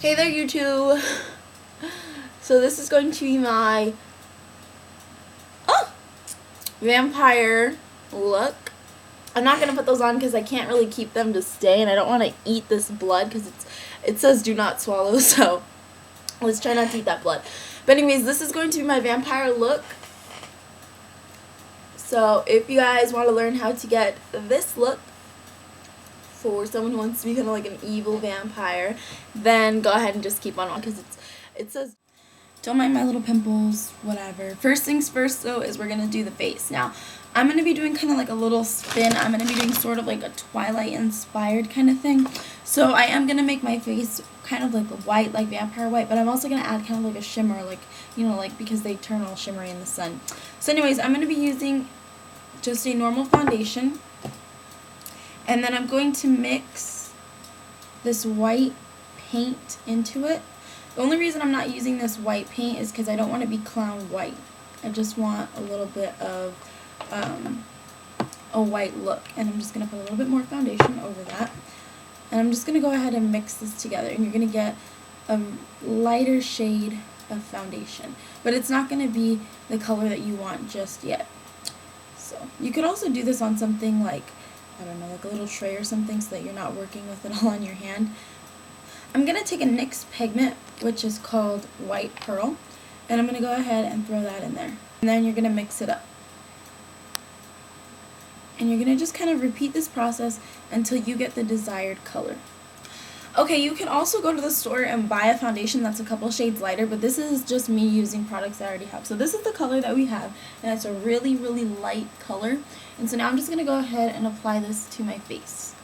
Hey there, YouTube. So this is going to be my vampire look. I'm not gonna put those on because I can't really keep them to stay, and I don't want to eat this blood because it says do not swallow. So let's try not to eat that blood. But anyways, this is going to be my vampire look. So if you guys want to learn how to get this look for someone who wants to be kind of like an evil vampire, then go ahead and just keep on because it says don't mind my little pimples, whatever. First things first though is we're gonna do the face. Now I'm gonna be doing kind of like a little spin. I'm gonna be doing sort of like a Twilight inspired kind of thing. So I am gonna make my face kind of like a white, like vampire white, but I'm also gonna add kind of like a shimmer, like, you know, like because they turn all shimmery in the sun. So anyways, I'm gonna be using just a normal foundation. And then I'm going to mix this white paint into it. The only reason I'm not using this white paint is because I don't want to be clown white. I just want a little bit of a white look. And I'm just going to put a little bit more foundation over that. And I'm just going to go ahead and mix this together. And you're going to get a lighter shade of foundation. But it's not going to be the color that you want just yet. So you could also do this on something like, I don't know, like a little tray or something so that you're not working with it all on your hand. I'm going to take a NYX pigment, which is called White Pearl, and I'm going to go ahead and throw that in there. And then you're going to mix it up. And you're going to just kind of repeat this process until you get the desired color. Okay, you can also go to the store and buy a foundation that's a couple shades lighter, but this is just me using products I already have. So this is the color that we have, and it's a really, really light color. And so now I'm just going to go ahead and apply this to my face.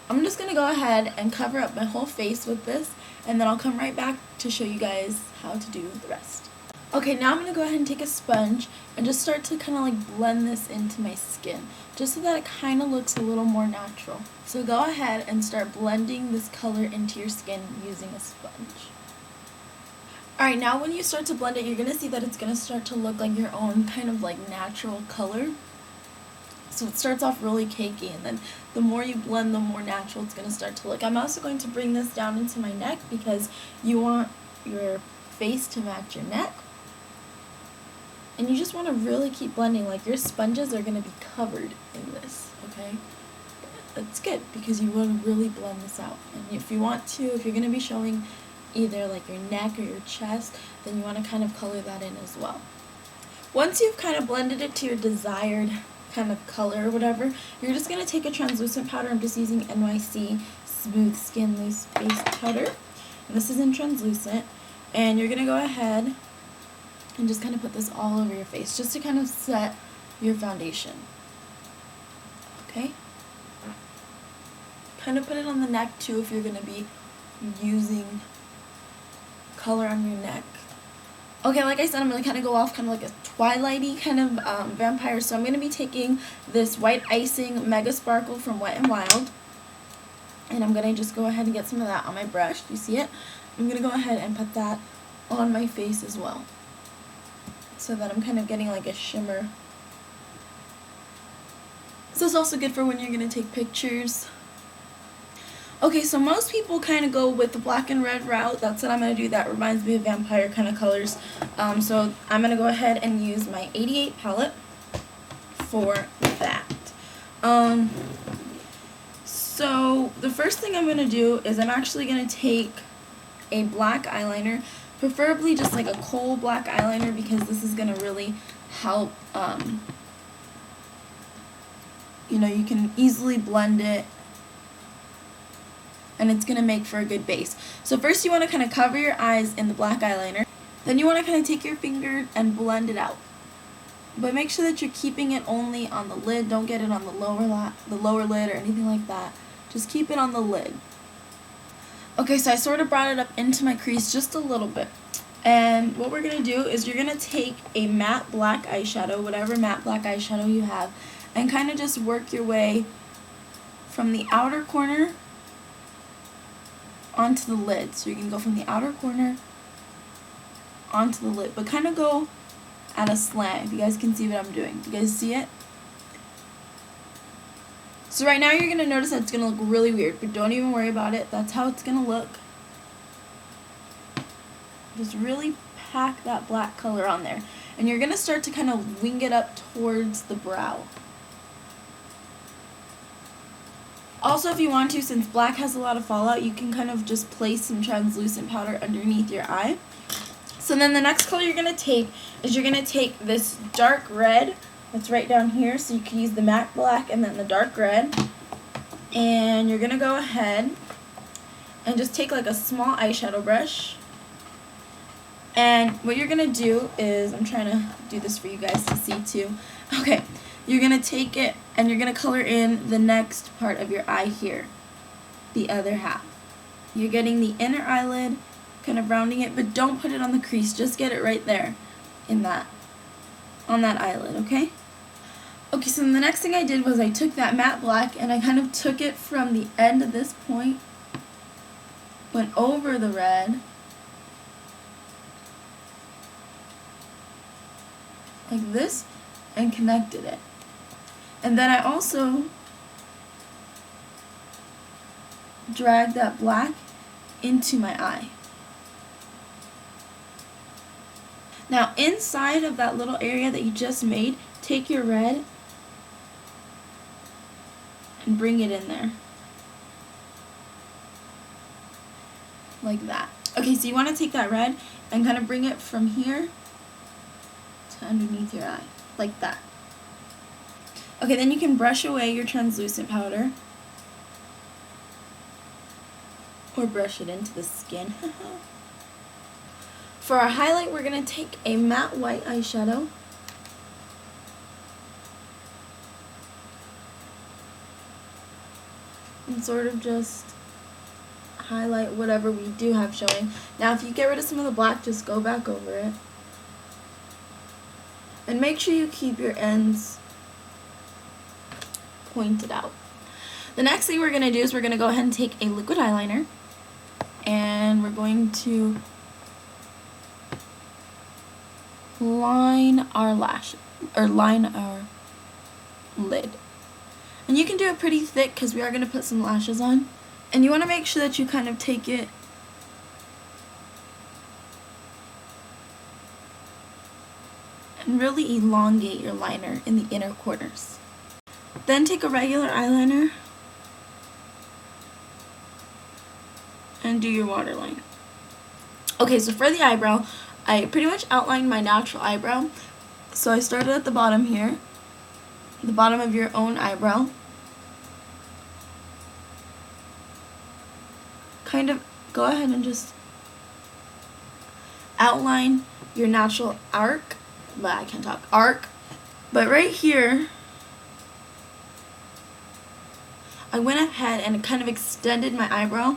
I'm just going to go ahead and cover up my whole face with this, and then I'll come right back to show you guys how to do the rest. Okay, now I'm going to go ahead and take a sponge and just start to kind of like blend this into my skin, just so that it kind of looks a little more natural. So go ahead and start blending this color into your skin using a sponge. Alright, now when you start to blend it, you're going to see that it's going to start to look like your own kind of like natural color. So it starts off really cakey, and then the more you blend, the more natural it's going to start to look. I'm also going to bring this down into my neck because you want your face to match your neck. And you just want to really keep blending, like your sponges are going to be covered in this, okay? That's good because you want to really blend this out. And if you want to, if you're going to be showing either like your neck or your chest, then you want to kind of color that in as well. Once you've kind of blended it to your desired kind of color or whatever, you're just going to take a translucent powder. I'm just using NYC Smooth Skin Loose Face Powder. And this is in translucent. And you're going to go ahead and just kind of put this all over your face just to kind of set your foundation. Okay? Kind of put it on the neck too if you're going to be using color on your neck. Okay, like I said, I'm going to kind of go off kind of like a Twilight-y kind of vampire. So I'm going to be taking this white icing Mega Sparkle from Wet n Wild. And I'm going to just go ahead and get some of that on my brush. Do you see it? I'm going to go ahead and put that on my face as well, so that I'm kind of getting like a shimmer. This is also good for when you're going to take pictures. Okay, so most people kind of go with the black and red route. That's what I'm going to do. That reminds me of vampire kind of colors. So I'm going to go ahead and use my 88 palette for that. So the first thing I'm going to do is I'm actually going to take a black eyeliner, preferably just like a coal black eyeliner, because this is going to really help, you know, you can easily blend it, and it's going to make for a good base. So first you want to kind of cover your eyes in the black eyeliner, then you want to kind of take your finger and blend it out. But make sure that you're keeping it only on the lid. Don't get it on the lower lid or anything like that. Just keep it on the lid. Okay, so I sort of brought it up into my crease just a little bit. And what we're going to do is you're going to take a matte black eyeshadow, whatever matte black eyeshadow you have, and kind of just work your way from the outer corner onto the lid. So you can go from the outer corner onto the lid, but kind of go at a slant, if you guys can see what I'm doing. Do you guys see it? So right now you're going to notice that it's going to look really weird, but don't even worry about it. That's how it's going to look. Just really pack that black color on there. And you're going to start to kind of wing it up towards the brow. Also, if you want to, since black has a lot of fallout, you can kind of just place some translucent powder underneath your eye. So then the next color you're going to take is you're going to take this dark red that's right down here. So you can use the matte black and then the dark red. And you're going to go ahead and just take like a small eyeshadow brush. And what you're going to do is, I'm trying to do this for you guys to see too. Okay, you're going to take it and you're going to color in the next part of your eye here, the other half. You're getting the inner eyelid, kind of rounding it, but don't put it on the crease, just get it right there in that, on that eyelid, okay? Okay, so the next thing I did was I took that matte black and I kind of took it from the end of this point, went over the red, like this, and connected it. And then I also dragged that black into my eye. Now inside of that little area that you just made, take your red and bring it in there. Like that. Okay, so you want to take that red and kind of bring it from here to underneath your eye, like that. Okay, then you can brush away your translucent powder, or brush it into the skin. For our highlight, we're going to take a matte white eyeshadow. And sort of just highlight whatever we do have showing. Now if you get rid of some of the black, just go back over it. And make sure you keep your ends pointed out. The next thing we're going to do is we're going to go ahead and take a liquid eyeliner and we're going to line our lash, or line our lid. And you can do it pretty thick because we are going to put some lashes on. And you want to make sure that you kind of take it and really elongate your liner in the inner corners. Then take a regular eyeliner and do your waterline. Okay, so for the eyebrow, I pretty much outlined my natural eyebrow. So I started at the bottom here, the bottom of your own eyebrow. Kind of go ahead and just outline your natural arc, but I can't talk, arc. But right here, I went ahead and kind of extended my eyebrow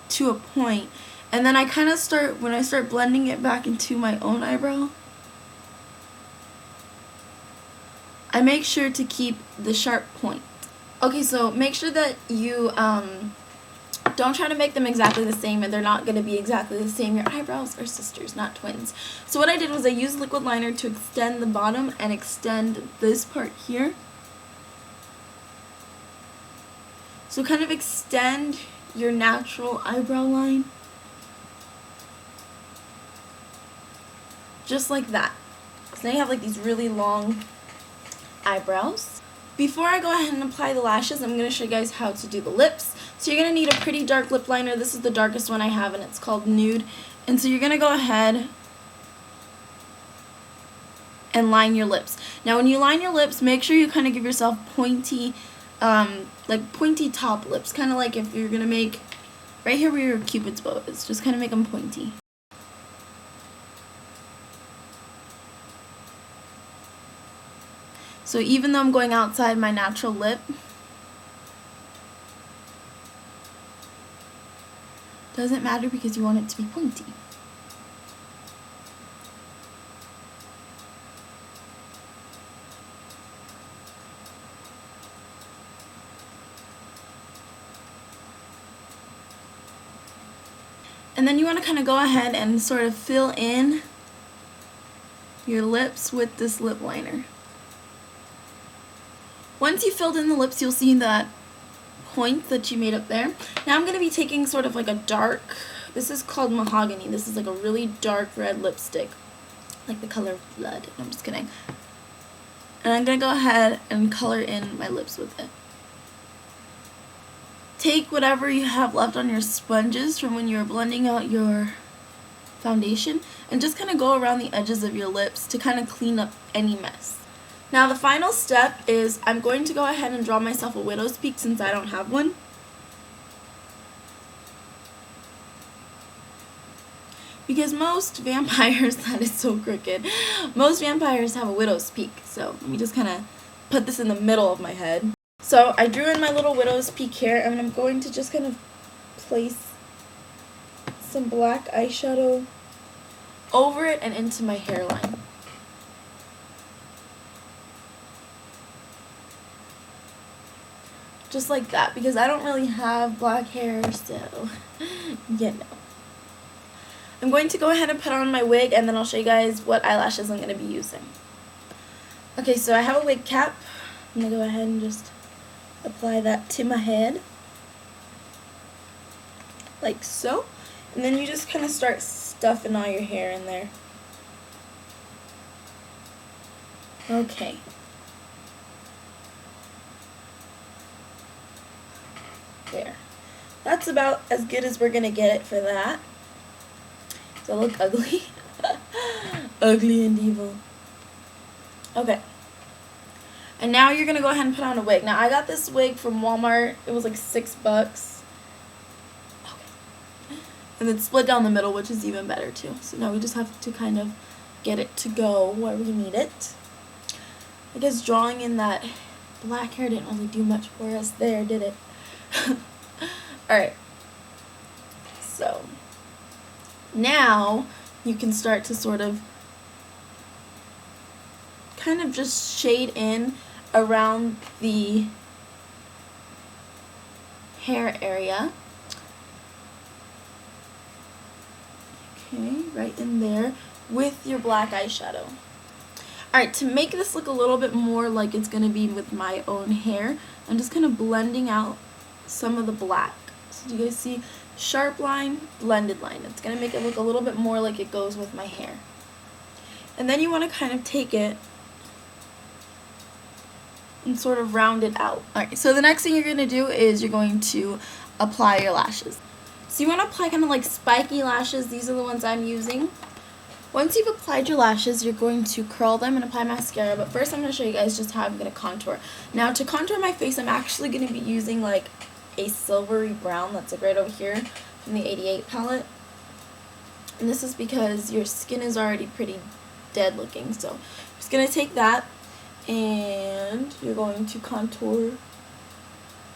to a point, and then I kind of start, when I start blending it back into my own eyebrow, I make sure to keep the sharp point. Okay, so make sure that you don't try to make them exactly the same, and they're not going to be exactly the same. Your eyebrows are sisters, not twins. So what I did was I used liquid liner to extend the bottom and extend this part here. So kind of extend your natural eyebrow line. Just like that. So now you have like these really long eyebrows. Before I go ahead and apply the lashes, I'm going to show you guys how to do the lips. So you're going to need a pretty dark lip liner. This is the darkest one I have, and it's called Nude. And so you're going to go ahead and line your lips. Now when you line your lips, make sure you kind of give yourself pointy, like pointy top lips. Kind of like if you're going to make, right here where your cupid's bow is, just kind of make them pointy. So even though I'm going outside my natural lip, doesn't matter because you want it to be pointy. And then you want to kind of go ahead and sort of fill in your lips with this lip liner. Once you've filled in the lips, you'll see that points that you made up there. Now I'm going to be taking sort of like a dark, this is called Mahogany. This is like a really dark red lipstick, like the color of blood. I'm just kidding. And I'm going to go ahead and color in my lips with it. Take whatever you have left on your sponges from when you were blending out your foundation and just kind of go around the edges of your lips to kind of clean up any mess. Now the final step is I'm going to go ahead and draw myself a widow's peak since I don't have one. Because most vampires, that is so crooked, most vampires have a widow's peak. So let me just kind of put this in the middle of my head. So I drew in my little widow's peak here, and I'm going to just kind of place some black eyeshadow over it and into my hairline. Just like that, because I don't really have black hair, so you know. I'm going to go ahead and put on my wig, and then I'll show you guys what eyelashes I'm going to be using. Okay, so I have a wig cap. I'm going to go ahead and just apply that to my head, like so. And then you just kind of start stuffing all your hair in there. Okay. There. That's about as good as we're going to get it for that. Does it look ugly? Ugly and evil. Okay. And now you're going to go ahead and put on a wig. Now I got this wig from Walmart. It was like $6. Okay. And it's split down the middle, which is even better too. So now we just have to kind of get it to go where we need it. I guess drawing in that black hair didn't really do much for us there, did it? Alright. So now you can start to sort of kind of just shade in around the hair area. Okay, right in there with your black eyeshadow. Alright, to make this look a little bit more like it's going to be with my own hair, I'm just kind of blending out some of the black. So do you guys see? Sharp line, blended line. It's going to make it look a little bit more like it goes with my hair. And then you want to kind of take it and sort of round it out. Alright, so the next thing you're going to do is you're going to apply your lashes. So you want to apply kind of like spiky lashes. These are the ones I'm using. Once you've applied your lashes, you're going to curl them and apply mascara. But first I'm going to show you guys just how I'm going to contour. Now to contour my face, I'm actually going to be using like a silvery brown that's like right over here from the 88 palette. And this is because your skin is already pretty dead looking. So I'm just going to take that and you're going to contour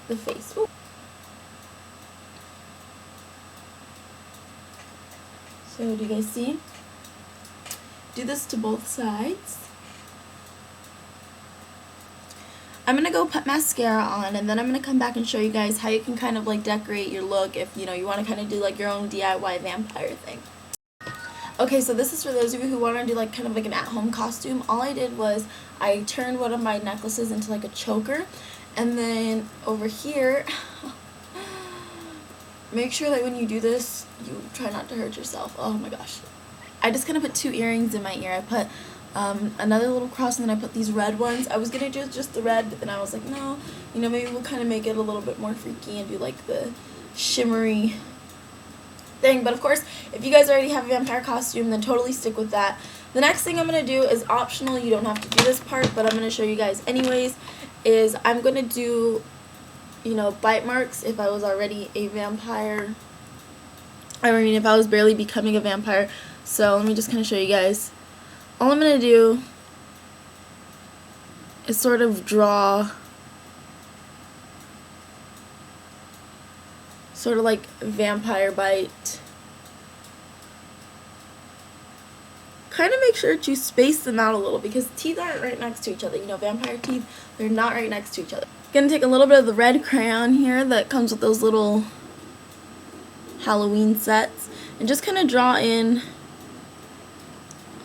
the face. Ooh. So do you guys see? Do this to both sides. I'm going to go put mascara on, and then I'm going to come back and show you guys how you can kind of like decorate your look if you know you want to kind of do like your own DIY vampire thing. Okay, so this is for those of you who want to do like kind of like an at-home costume. All I did was I turned one of my necklaces into like a choker, and then over here, make sure that when you do this, you try not to hurt yourself. Oh my gosh. I just kind of put 2 earrings in my ear. I put another little cross, and then I put these red ones. I was going to do just the red, but then I was like, no, you know, maybe we'll kind of make it a little bit more freaky and do like the shimmery thing. But of course, if you guys already have a vampire costume, then totally stick with that. The next thing I'm going to do is optional. You don't have to do this part, but I'm going to show you guys anyways, is I'm going to do, you know, bite marks if I was already a vampire. I mean, if I was barely becoming a vampire. So let me just kind of show you guys. All I'm going to do is sort of draw sort of like vampire bite. Kind of make sure that you space them out a little because teeth aren't right next to each other. You know, vampire teeth, they're not right next to each other. I'm going to take a little bit of the red crayon here that comes with those little Halloween sets and just kind of draw in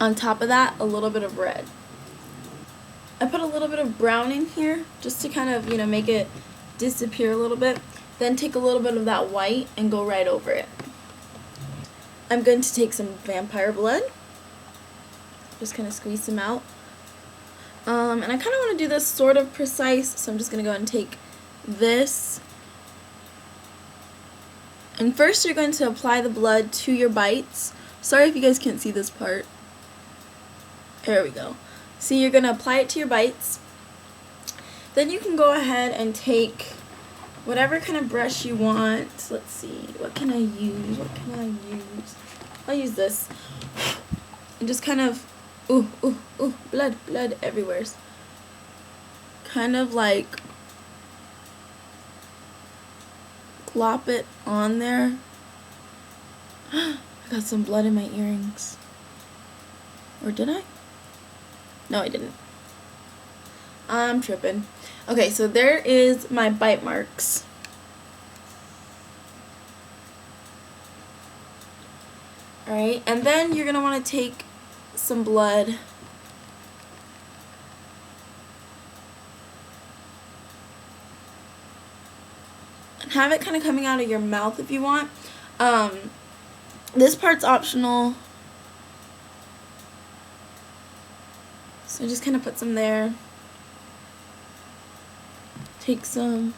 on top of that a little bit of red. I put a little bit of brown in here just to kind of, you know, make it disappear a little bit. Then take a little bit of that white and go right over it. I'm going to take some vampire blood. Just kind of squeeze some out. And I kind of want to do this sort of precise, so I'm just going to go and take this. And first you're going to apply the blood to your bites. Sorry if you guys can't see this part. There we go. See, you're going to apply it to your bites. Then you can go ahead and take whatever kind of brush you want. Let's see, what can I use? What can I use? I'll use this. And just kind of, ooh, blood everywhere. Kind of like glop it on there. I got some blood in my earrings. Or did I? No, I didn't. I'm tripping. Okay, so there is my bite marks. Alright, and then you're going to want to take some blood and have it kind of coming out of your mouth if you want. This part's optional. So just kind of put some there. Take some.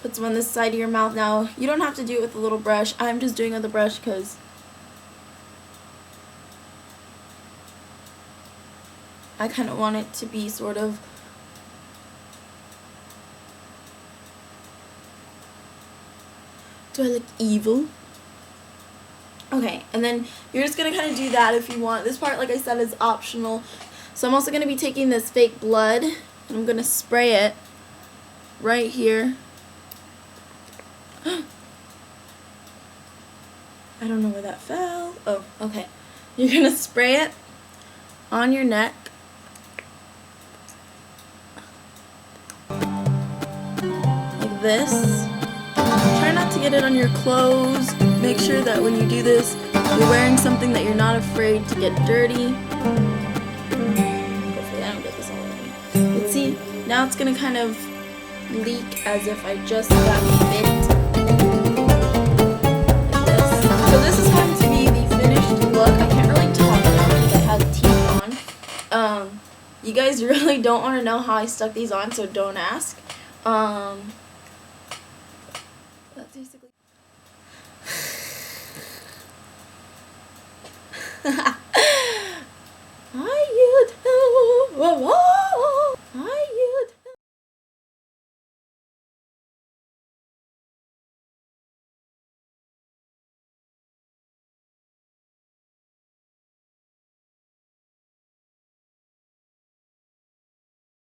Put some on this side of your mouth. Now, you don't have to do it with a little brush. I'm just doing it with a brush because I kind of want it to be sort of do I look evil? Okay, and then you're just going to kind of do that if you want. This part, like I said, is optional. So I'm also going to be taking this fake blood, and I'm going to spray it right here. I don't know where that fell. Oh, okay. You're going to spray it on your neck. Like this. Try not to get it on your clothes. Make sure that when you do this, you're wearing something that you're not afraid to get dirty. Hopefully I don't get this all over me. But see, now it's going to kind of leak as if I just got bit. Like this. So this is going to be the finished look. I can't really talk now because I have teeth on. You guys really don't want to know how I stuck these on, so don't ask. That's basically